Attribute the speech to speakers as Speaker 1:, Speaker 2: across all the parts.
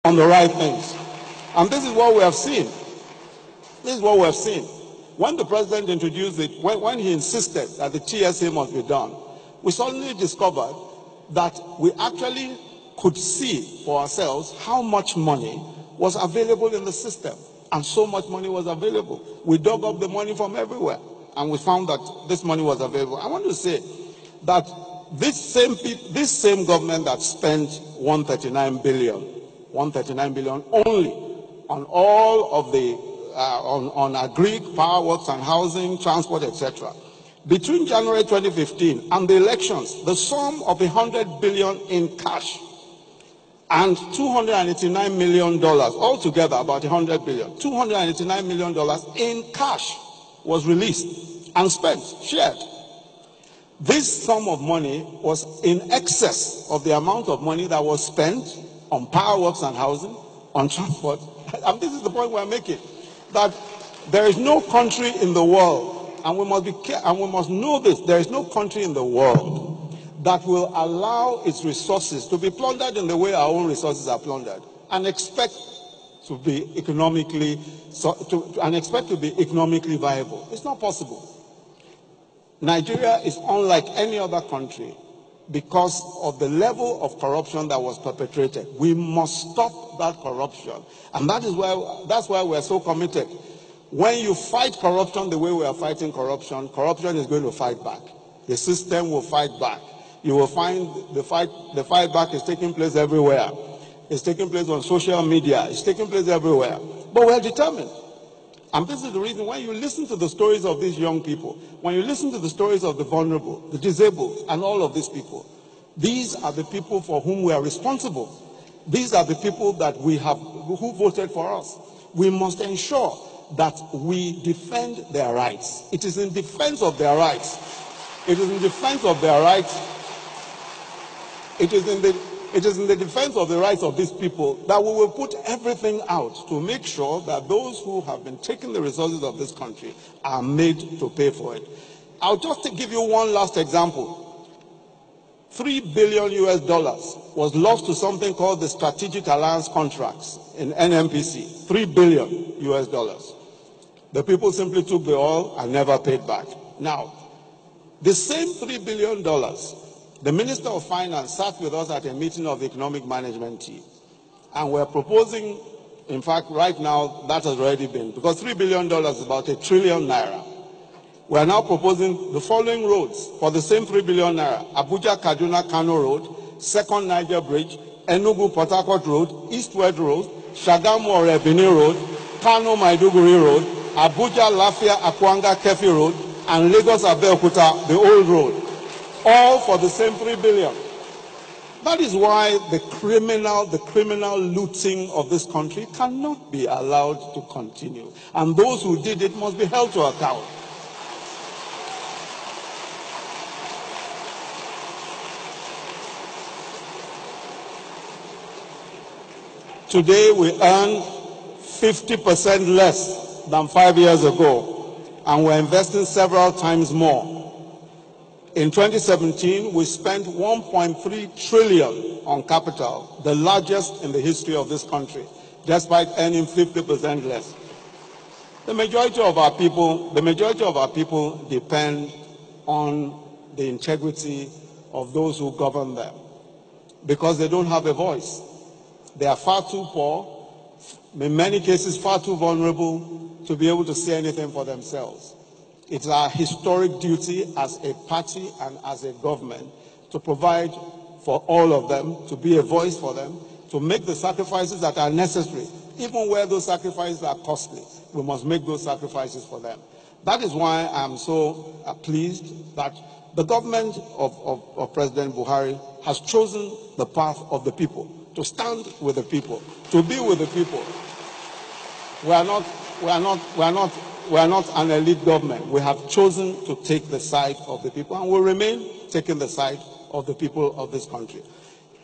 Speaker 1: on the right things. And this is what we have seen. This is what we have seen. When the president introduced it, when he insisted that the TSA must be done, we suddenly discovered that we actually could see for ourselves how much money was available in the system. And so much money was available. We dug up the money from everywhere, and we found that this money was available. I want to say that this same government that spent 139 billion only on all of the on agri, power works and housing, transport, etc. Between January 2015 and the elections, the sum of 100 billion in cash and $289 million, altogether about 100 billion, $289 million in cash was released and spent, shared. This sum of money was in excess of the amount of money that was spent on power works and housing, on transport. And this is the point we're making, that there is no country in the world, and we must know this, there is no country in the world that will allow its resources to be plundered in the way our own resources are plundered and expect to be economically viable. It's not possible. Nigeria is unlike any other country because of the level of corruption that was perpetrated. We must stop that corruption, and that's why we're so committed. When you fight corruption the way we are fighting corruption, corruption is going to fight back. The system will fight back. You will find the fight back is taking place everywhere. It's taking place on social media. It's taking place everywhere. But we're determined. And this is the reason when you listen to the stories of these young people, when you listen to the stories of the vulnerable, the disabled, and all of these people, these are the people for whom we are responsible. These are the people that who voted for us. We must ensure that we defend their rights. It is in defense of their rights. It is in defense of their rights. It is in the defense of the rights of these people that we will put everything out to make sure that those who have been taking the resources of this country are made to pay for it. I'll just give you one last example. $3 billion was lost to something called the Strategic Alliance Contracts in NMPC. $3 billion. The people simply took the oil and never paid back. Now, the same $3 billion, the Minister of Finance sat with us at a meeting of the Economic Management team, and we're proposing, in fact, right now, that has already been, because $3 billion is about ₦1 trillion. We are now proposing the following roads for the same $3 billion. Abuja Kaduna Kano Road, Second Niger Bridge, Enugu Port Harcourt Road, East-West Road, Shagamu Orebini Road, Kano Maiduguri Road, Abuja Lafia Akwanga Kefi Road, and Lagos Abeokuta, the old road. All for the same $3 billion. That is why the criminal looting of this country cannot be allowed to continue. And those who did it must be held to account. Today we earn 50% less than 5 years ago, and we're investing several times more. In 2017, we spent 1.3 trillion on capital, the largest in the history of this country, despite earning 50% less. The majority of our people depend on the integrity of those who govern them, because they don't have a voice. They are far too poor, in many cases far too vulnerable to be able to say anything for themselves. It's our historic duty as a party and as a government to provide for all of them, to be a voice for them, to make the sacrifices that are necessary. Even where those sacrifices are costly, we must make those sacrifices for them. That is why I'm so pleased that the government of President Buhari has chosen the path of the people, to stand with the people, to be with the people. We are not an elite government. We have chosen to take the side of the people, and will remain taking the side of the people of this country.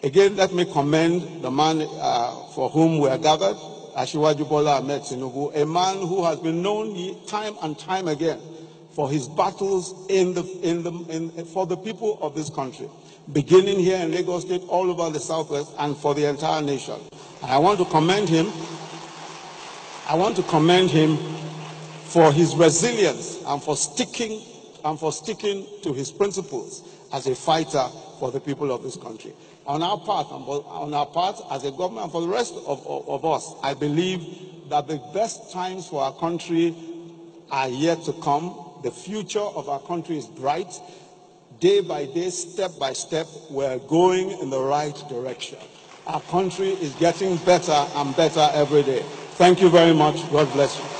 Speaker 1: Again, let me commend the man for whom we are gathered, Asiwaju Bola Ahmed Tinubu, a man who has been known time and time again for his battles for the people of this country, beginning here in Lagos State, all over the Southwest, and for the entire nation. And I want to commend him. I want to commend him for his resilience and for sticking to his principles as a fighter for the people of this country. On our part as a government, and for the rest of us, I believe that the best times for our country are yet to come. The future of our country is bright. Day by day, step by step, we're going in the right direction. Our country is getting better and better every day. Thank you very much. God bless you.